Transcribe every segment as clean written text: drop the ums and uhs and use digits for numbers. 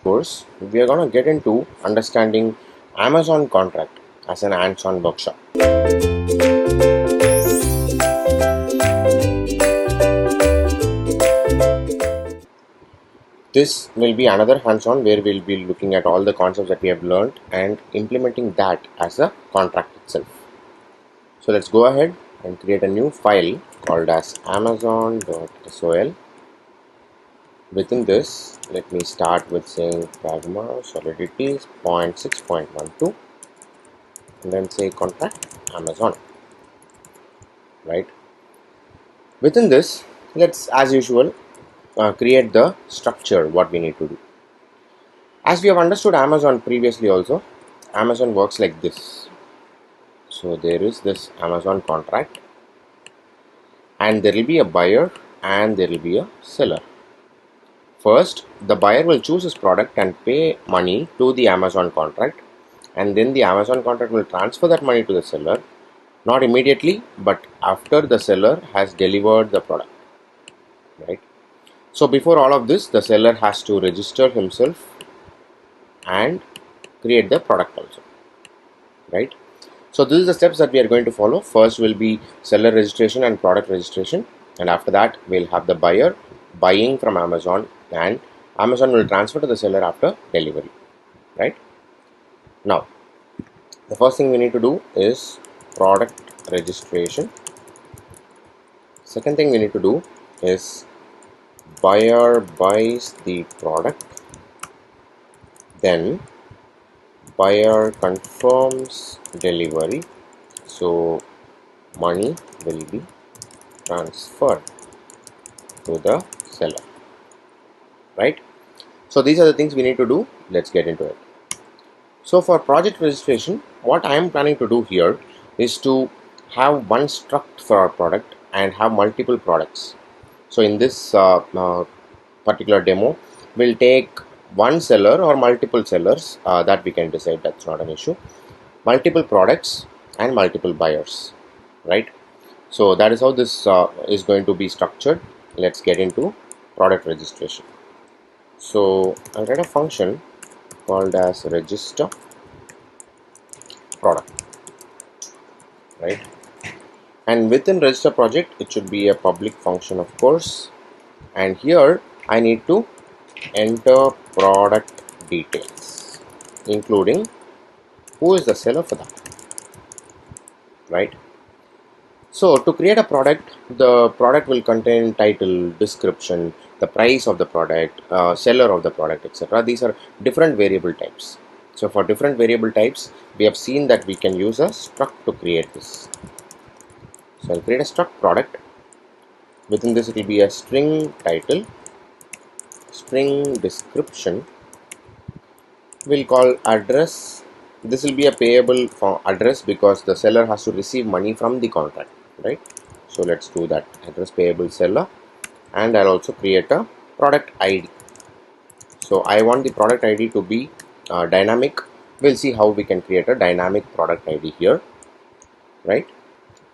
course, we are going to get into understanding Amazon contract as an hands-on workshop. This will be another hands-on where we'll be looking at all the concepts that we have learned and implementing that as a contract itself. So let's go ahead and create a new file called as amazon.sol. Within this, let me start with saying pragma solidity is 0.6.12 and then say contract Amazon, right? Within this, let's as usual create the structure what we need to do. As we have understood Amazon previously also, Amazon works like this. So there is this Amazon contract and there will be a buyer and there will be a seller. First, the buyer will choose his product and pay money to the Amazon contract, and then the Amazon contract will transfer that money to the seller, not immediately but after the seller has delivered the product, right? So before all of this, the seller has to register himself and create the product also, right? So this is the steps that we are going to follow. First will be seller registration and product registration, and after that we'll have the buyer buying from Amazon and Amazon will transfer to the seller after delivery, right? Now the first thing we need to do is product registration. Second thing we need to do is buyer buys the product, then buyer confirms delivery, so money will be transferred to the seller, right? So these are the things we need to do. Let's get into it. So for project registration, what I am planning to do here is to have one struct for our product and have multiple products. So in this particular demo, we'll take one seller or multiple sellers, that we can decide, that's not an issue, multiple products and multiple buyers, right? So that is how this is going to be structured. Let's get into product registration. So I'll write a function called as register product, right? And within register project, it should be a public function, of course, and here I need to enter product details including who is the seller for that, right? So to create a product, the product will contain title, description, the price of the product, seller of the product, etc. These are different variable types. So for different variable types, we have seen that we can use a struct to create this. So I'll create a struct product. Within this, it will be a string title, string description. We'll call address. This will be a payable for address because the seller has to receive money from the contract, right? So let's do that, address payable seller, and I'll also create a product ID. So I want the product ID to be dynamic. We'll see how we can create a dynamic product ID here, right?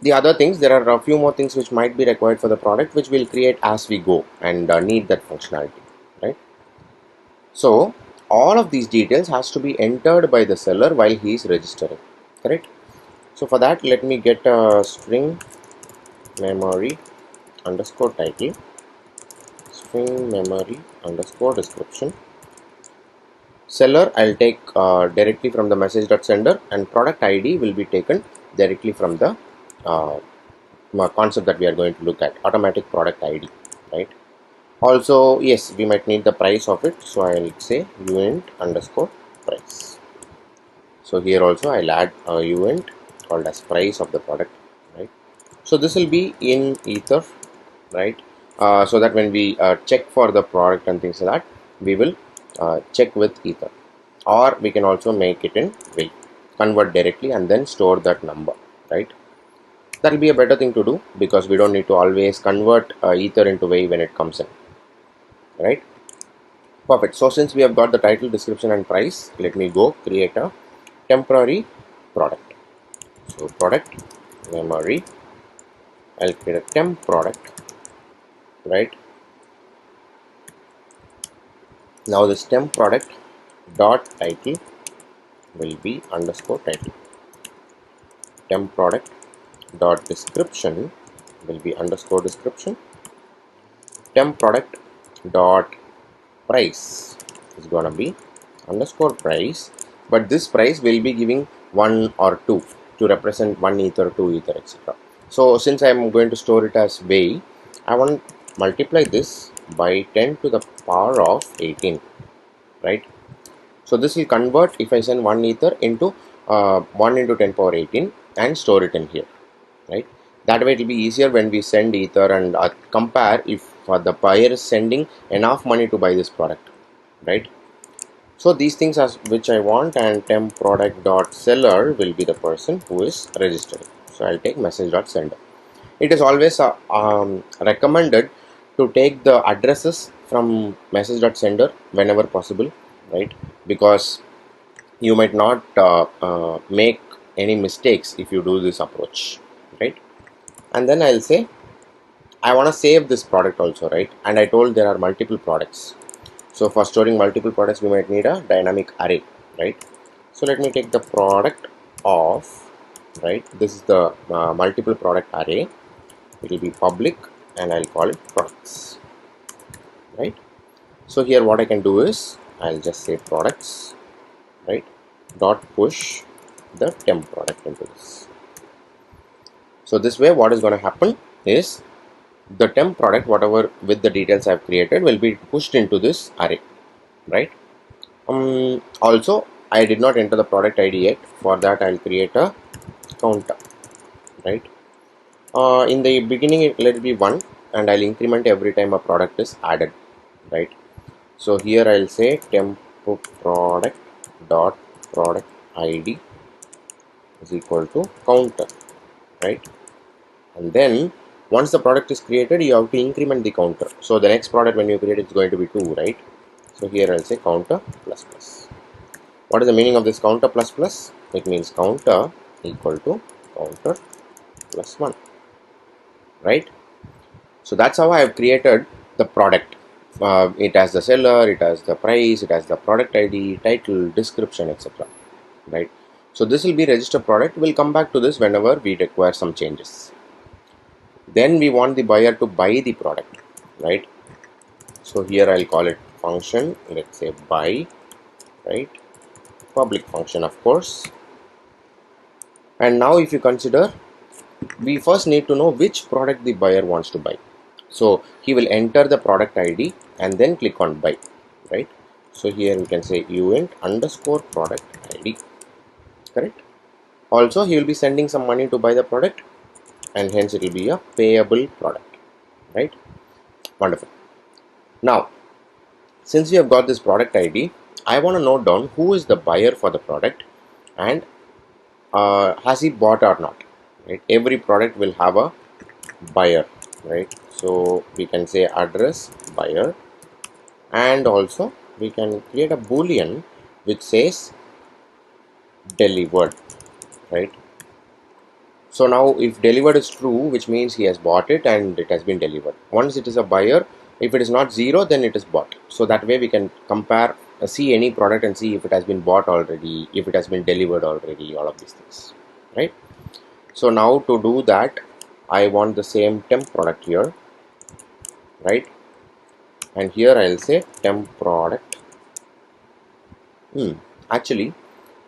The other things, there are a few more things which might be required for the product, which we'll create as we go and need that functionality, right? So all of these details has to be entered by the seller while he is registering, correct? So for that, let me get a string memory underscore title, string memory underscore description. Seller I'll take directly from the message.sender, and product ID will be taken directly from the concept that we are going to look at, automatic product ID, right? Also, yes, we might need the price of it, so I'll say uint underscore price. So here also I'll add a uint called as price of the product, right? So this will be in ether, right? So that when we check for the product and things like that, we will check with ether, or we can also make it in will, convert directly and then store that number, right? That will be a better thing to do because we don't need to always convert ether into way when it comes in, right? Perfect. So since we have got the title, description and price, let me go create a temporary product. So product memory, I'll create a temp product, right? Now this temp product dot title will be underscore title. Temp product dot description will be underscore description. Temp product dot price is gonna be underscore price, but this price will be giving 1 or 2 to represent 1 ether, 2 ether, etc. So since I am going to store it as way, I want to multiply this by 10 to the power of 18, right? So this will convert if I send 1 ether into 1 into 10 power 18 and store it in here, right? That way it will be easier when we send ether and compare if the buyer is sending enough money to buy this product, right? So these things are which I want, and temp product dot seller will be the person who is registering. So I'll take message dot sender. It is always recommended to take the addresses from message dot sender whenever possible, right? Because you might not make any mistakes if you do this approach, right? And then I'll say I want to save this product also, right? And I told there are multiple products. So for storing multiple products, we might need a dynamic array, right? So let me take the product of, right? This is the multiple product array. It will be public, and I'll call it products, right? So here what I can do is I'll just say products, right? Dot push the temp product into this. So this way, what is going to happen is the temp product, whatever with the details I've created, will be pushed into this array, right? Also, I did not enter the product ID yet. For that, I'll create a counter, right? In the beginning, let it be 1, and I'll increment every time a product is added, right? So here I'll say temp product dot product ID is equal to counter, right? And then once the product is created, you have to increment the counter. So the next product when you create it is going to be 2, right? So here I'll say counter plus plus. What is the meaning of this counter plus plus? It means counter equal to counter plus 1, right? So that's how I have created the product. It has the seller, it has the price, it has the product ID, title, description, etc. Right? So this will be register product. We'll come back to this whenever we require some changes. Then we want the buyer to buy the product, right? So here I'll call it function. Let's say buy, right? Public function, of course. And now if you consider, we first need to know which product the buyer wants to buy. So he will enter the product ID and then click on buy, right? So here we can say uint underscore product ID, correct? Also, he will be sending some money to buy the product, and hence it will be a payable product, right? Wonderful. Now, since we have got this product ID, I want to note down who is the buyer for the product and has he bought or not, right? Every product will have a buyer, right? So we can say address buyer, and also we can create a boolean which says delivered, right? So now if delivered is true, which means he has bought it and it has been delivered. Once it is a buyer, if it is not 0, then it is bought. So that way we can compare, see any product and see if it has been bought already, if it has been delivered already, all of these things, right? So now to do that, I want the same temp product here, right? And here I'll say temp product. Actually,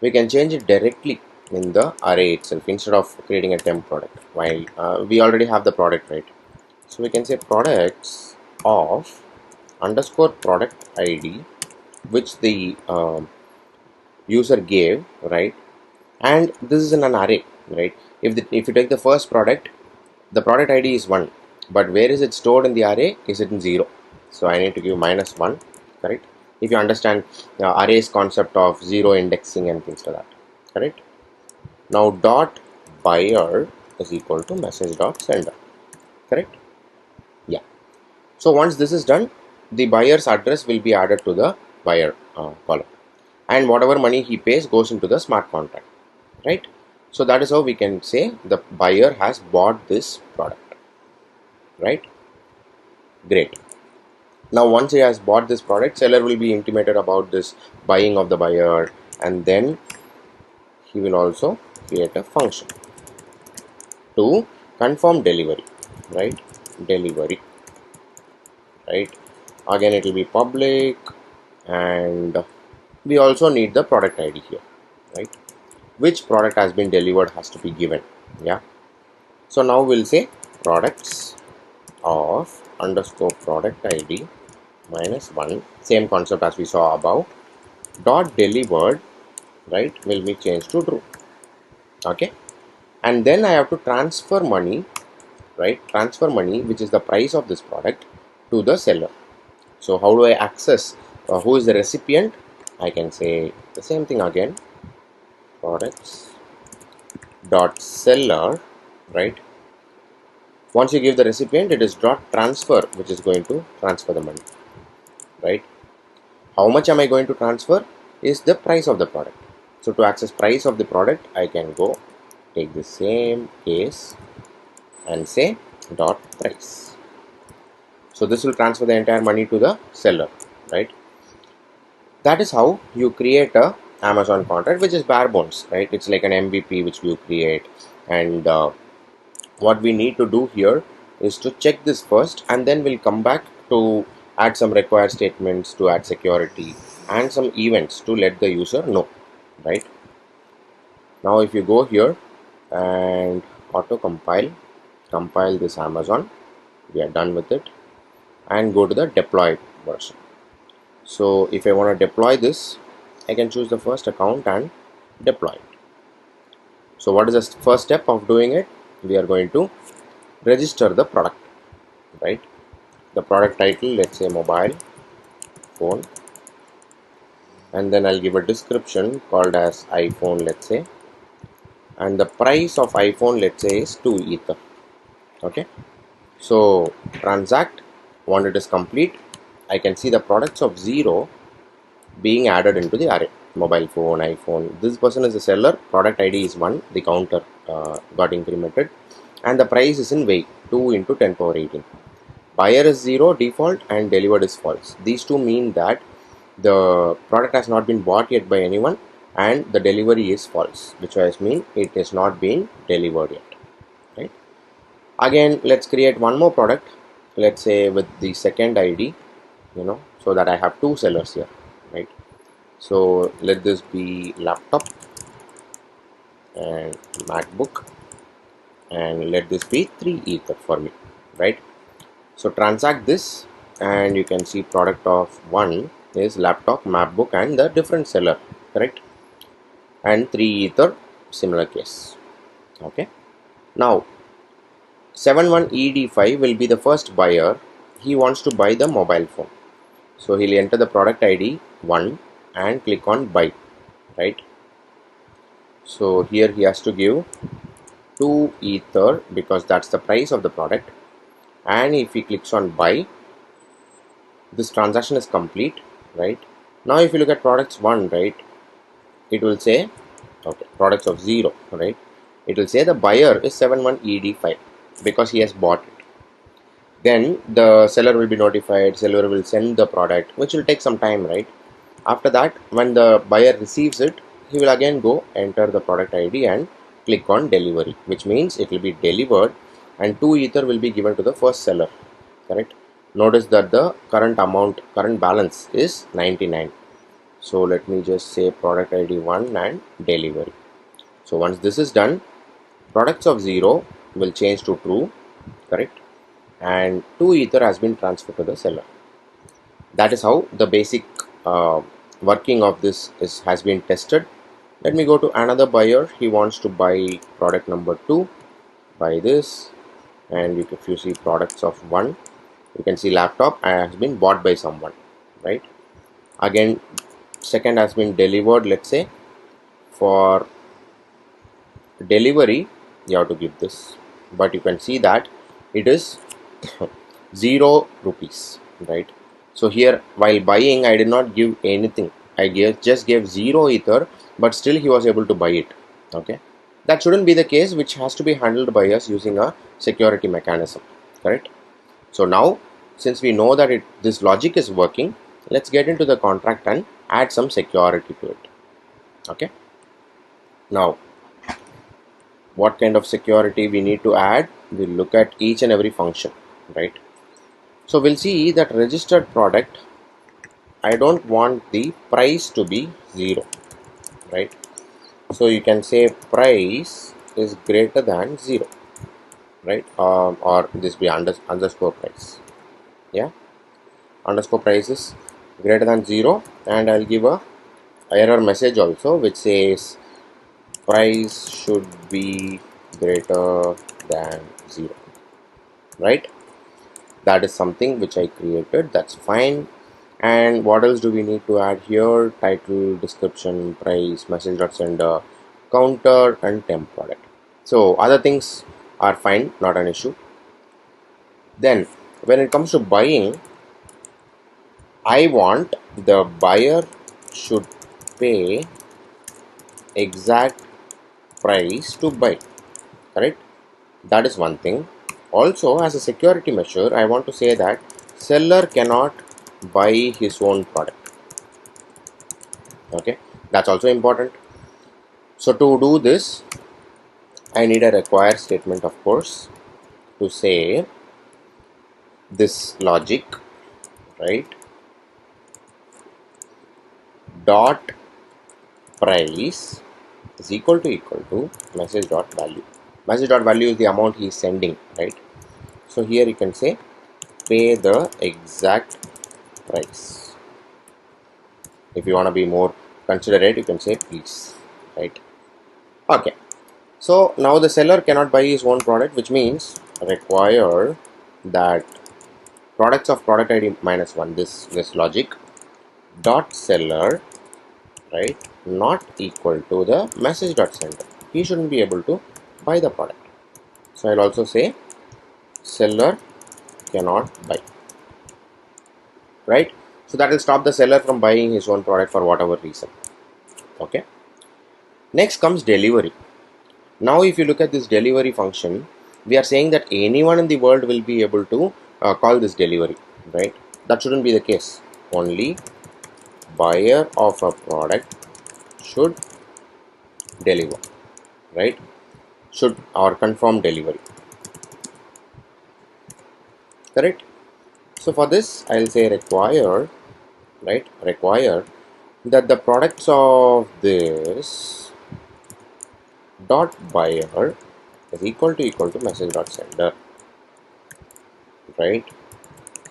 we can change it directly in the array itself instead of creating a temp product, while we already have the product, right? So we can say products of underscore product ID, which the user gave, right? And this is in an array, right? If you take the first product, the product ID is 1, but where is it stored in the array? Is it in 0? So I need to give -1, correct? If you understand arrays concept of 0 indexing and things like that, correct? Now dot buyer is equal to message dot sender, correct? Yeah. So once this is done, the buyer's address will be added to the buyer column, and whatever money he pays goes into the smart contract, right? So that is how we can say the buyer has bought this product, right? Great. Now once he has bought this product, seller will be intimated about this buying of the buyer, and then he will also create a function to confirm delivery, right? Delivery, right? Again it will be public, and we also need the product ID here, right? Which product has been delivered has to be given. Yeah, so now we'll say products of underscore product ID minus 1, same concept as we saw above, dot delivered, right, will be changed to true. Okay, and then I have to transfer money, right? Transfer money, which is the price of this product, to the seller. So how do I access who is the recipient? I can say the same thing again, products dot seller, right? Once you give the recipient, it is dot transfer, which is going to transfer the money, right? How much am I going to transfer is the price of the product. So to access price of the product, I can go take the same case and say dot price. So this will transfer the entire money to the seller, right? That is how you create a Amazon contract, which is bare bones, right? It's like an MVP which you create, and what we need to do here is to check this first, and then we'll come back to add some required statements to add security and some events to let the user know, right? Now if you go here and auto compile this Amazon, we are done with it, and go to the deployed version. So if I want to deploy this, I can choose the first account and deploy it. So what is the first step of doing it? We are going to register the product, right? The product title, let's say mobile phone, and then I'll give a description called as iPhone, let's say, and the price of iPhone, let's say, is 2 ether. Okay, so transact. Once it is complete, I can see the products of 0 being added into the array. Mobile phone, iPhone, this person is the seller, product ID is 1, the counter got incremented, and the price is in weight 2 into 10 power 18. Buyer is 0 default and delivered is false. These two mean that the product has not been bought yet by anyone, and the delivery is false, which means it is not being delivered yet, right? Again, let's create one more product, let's say with the second ID, so that I have two sellers here, right? So let this be laptop and MacBook, and let this be 3 ether for me, right? So transact this, and you can see product of 1 is laptop, MacBook, and the different seller, correct? And 3 ether, similar case. Okay, now 71ED5 will be the first buyer. He wants to buy the mobile phone, so he'll enter the product ID 1 and click on buy, right? So here he has to give 2 ether because that's the price of the product, and if he clicks on buy, this transaction is complete, right? Now if you look at products 1, right, it will say, okay, products of 0, right, it will say the buyer is 71ED5 because he has bought it. Then the seller will be notified, seller will send the product, which will take some time, right? After that, when the buyer receives it, he will again go enter the product ID and click on delivery, which means it will be delivered, and 2 ether will be given to the first seller, correct? Notice that the current balance is 99. So let me just say product ID 1 and delivery. So once this is done, products of 0 will change to true, correct? And 2 ether has been transferred to the seller. That is how the basic working of this has been tested. Let me go to another buyer. He wants to buy product number 2. Buy this, and if you see products of 1, you can see laptop has been bought by someone, right? Again, second has been delivered. Let's say for delivery you have to give this, but you can see that it is 0 rupees, right? So here while buying, I did not give anything, I just gave 0 ether, but still he was able to buy it. Okay, that shouldn't be the case, which has to be handled by us using a security mechanism, correct? So now since we know that this logic is working, let's get into the contract and add some security to it. Okay. Now, what kind of security we need to add? We'll look at each and every function, right? So we'll see that registered product, I don't want the price to be 0, right? So you can say price is greater than 0, right? Or this be underscore price. Yeah, underscore price is greater than 0, and I'll give a error message also which says price should be greater than 0, right? That is something which I created, that's fine. And what else do we need to add here? Title, description, price, message.sender, counter, and temp product. So other things are fine, not an issue. Then when it comes to buying, I want the buyer should pay exact price to buy, correct? That is one thing. Also, as a security measure, I want to say that seller cannot buy his own product. Okay, that's also important. So to do this, I need a require statement, of course, to say this logic, right? Dot price is equal to message dot value. Message dot value is the amount he is sending, right? So here you can say pay the exact price. If you want to be more considerate, you can say please, right? Okay. So now the seller cannot buy his own product, which means require that products of product ID minus 1, this logic dot seller, right, not equal to the message dot sender. He shouldn't be able to buy the product. So I'll also say seller cannot buy, right? So that will stop the seller from buying his own product for whatever reason. Okay. Next comes delivery. Now if you look at this delivery function, we are saying that anyone in the world will be able to call this delivery, right? That shouldn't be the case. Only buyer of a product should deliver, right? Should or confirm delivery, correct? So for this I'll say require, right, require that the products of this dot buyer is equal to message dot sender, right?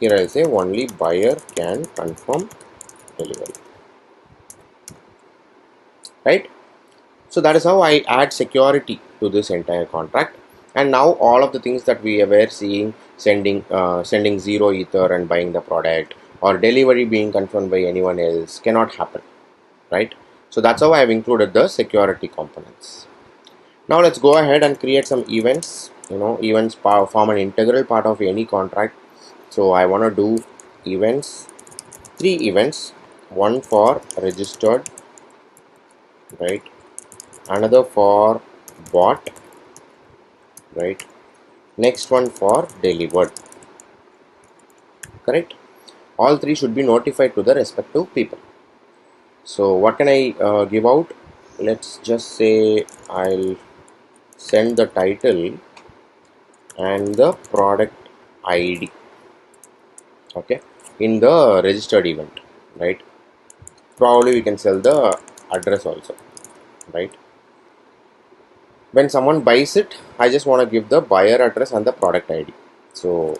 Here I'll say only buyer can confirm delivery, right? So that is how I add security to this entire contract. And now all of the things that we were seeing, sending 0 ether and buying the product, or delivery being confirmed by anyone else, cannot happen, right? So that's how I have included the security components. Now let's go ahead and create some events. Events form an integral part of any contract. So I want to do events, 3 events, one for registered, right, another for bought, right, next one for delivered, correct? All 3 should be notified to the respective people. So what can I give out? Let's just say I'll send the title and the product ID, okay, in the registered event, right? Probably we can sell the address also, right? When someone buys it, I just want to give the buyer address and the product ID. So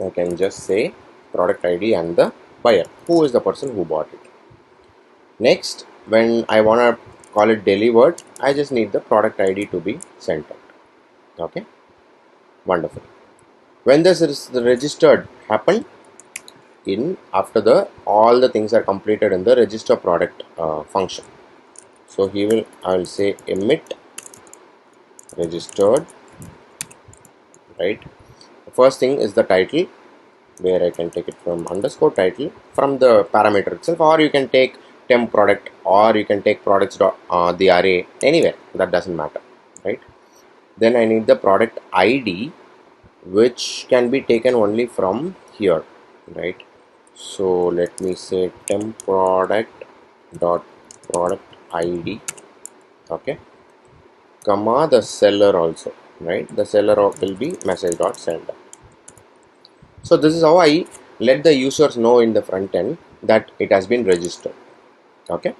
I can just say product ID and the buyer, who is the person who bought it. Next, when I want to call it delivered, I just need the product ID to be sent out. Okay, wonderful. When this is registered happen, in after the all the things are completed in the register product function. So I will say emit registered, right? The first thing is the title, where I can take it from underscore title from the parameter itself, or you can take temp product, or you can take products the array, anywhere, that doesn't matter, right? Then I need the product ID, which can be taken only from here, right? So let me say temp product dot product ID, okay, comma the seller also, right? The seller will be message dot sender. So this is how I let the users know in the front end that it has been registered. Okay.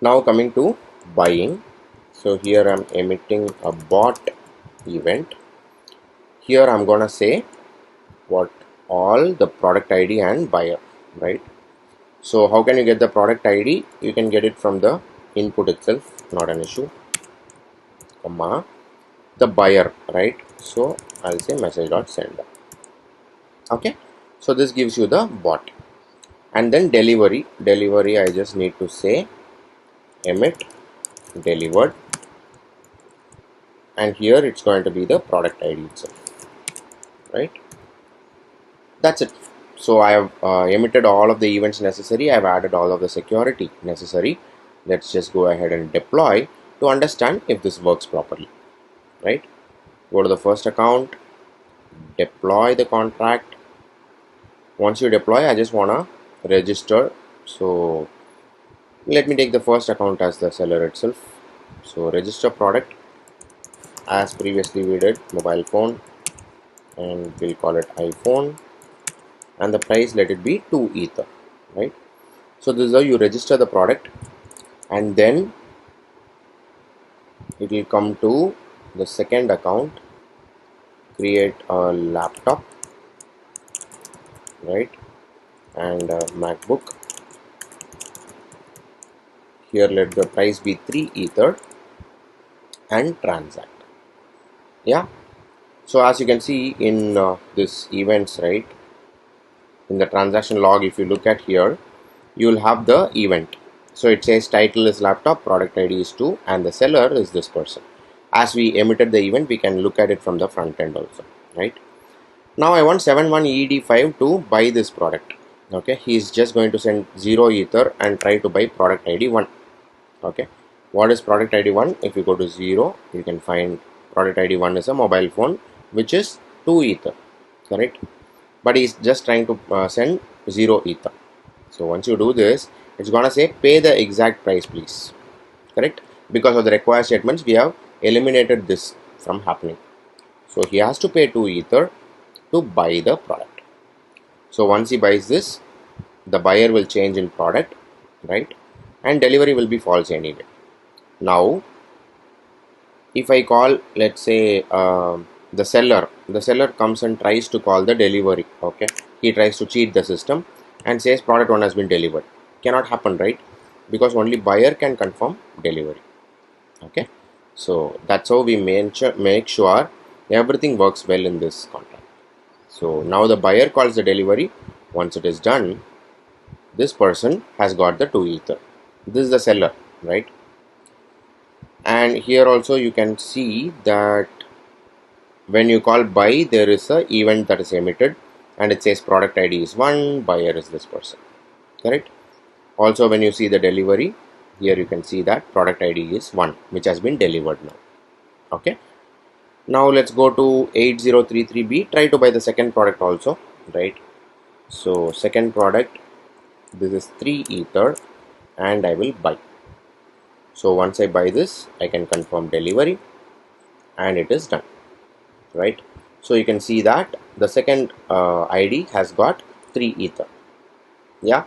Now coming to buying. So here I'm emitting a bot event. Here I'm gonna say what all the product ID and buyer, right? So how can you get the product ID? You can get it from the input itself, not an issue. Comma the buyer, right? So I'll say message dot sender. Okay. So this gives you the bot. And then delivery I just need to say emit delivered, and here it's going to be the product ID itself, right? That's it. So I have emitted all of the events necessary. I have added all of the security necessary. Let's just go ahead and deploy to understand if this works properly, right? Go to the first account, deploy the contract. Once you deploy, I just want to register. So let me take the first account as the seller itself. So register product as previously we did, mobile phone, and we'll call it iPhone, and the price let it be 2 ether, right? So this is how you register the product, and then it will come to the second account, create a laptop, right, and a MacBook. Here let the price be 3 ether and transact. Yeah. So as you can see in this events, right, in the transaction log, if you look at here, you will have the event. So it says title is laptop, product ID is 2, and the seller is this person. As we emitted the event, we can look at it from the front end also, right? Now I want 71ED5 to buy this product. Okay, he is just going to send 0 ether and try to buy product ID 1. Okay, what is product ID 1? If you go to 0, you can find product ID 1 is a mobile phone, which is 2 ether, correct? But he's just trying to send 0 ether. So once you do this, it's gonna say pay the exact price please, correct? Because of the require statements, we have eliminated this from happening. So he has to pay 2 ether to buy the product. So once he buys this, the buyer will change in product, right? And delivery will be false anyway. Now if I call, let's say the seller comes and tries to call the delivery. Okay, he tries to cheat the system and says product 1 has been delivered. Cannot happen, right? Because only buyer can confirm delivery. Okay, so that's how we make sure everything works well in this contract. So now the buyer calls the delivery. Once it is done, this person has got the 2 ether. This is the seller, right? And here also you can see that when you call buy, there is a event that is emitted and it says product ID is 1, buyer is this person, correct? Also when you see the delivery, here you can see that product ID is 1, which has been delivered now. Okay, now let's go to 8033B, try to buy the second product also, right? So second product, this is 3 ether and I will buy. So once I buy this, I can confirm delivery and it is done, right? So you can see that the second ID has got 3 ether. Yeah.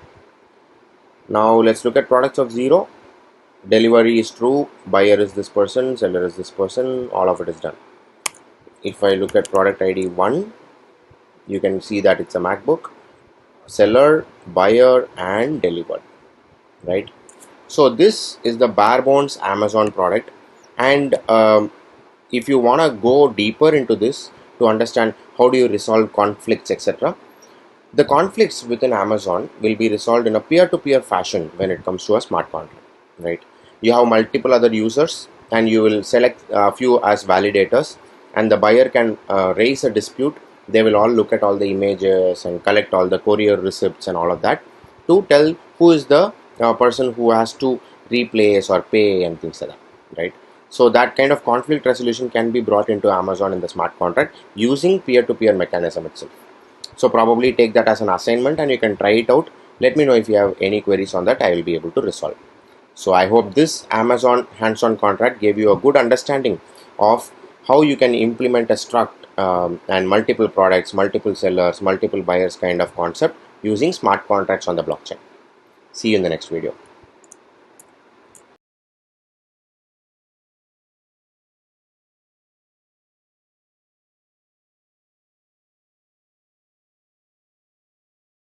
Now let's look at products of 0. Delivery is true, buyer is this person, seller is this person, all of it is done. If I look at product ID 1, you can see that it's a MacBook, seller, buyer and delivered, right? So this is the bare bones Amazon product, and if you want to go deeper into this to understand how do you resolve conflicts, etc., the conflicts within Amazon will be resolved in a peer-to-peer fashion when it comes to a smart contract, right? You have multiple other users and you will select a few as validators, and the buyer can raise a dispute. They will all look at all the images and collect all the courier receipts and all of that to tell who is the person who has to replace or pay and things like that, right? So that kind of conflict resolution can be brought into Amazon in the smart contract using peer-to-peer mechanism itself. So probably take that as an assignment and you can try it out. Let me know if you have any queries on that. I will be able to resolve. So I hope this Amazon hands-on contract gave you a good understanding of how you can implement a struct and multiple products, multiple sellers, multiple buyers kind of concept using smart contracts on the blockchain. See you in the next video.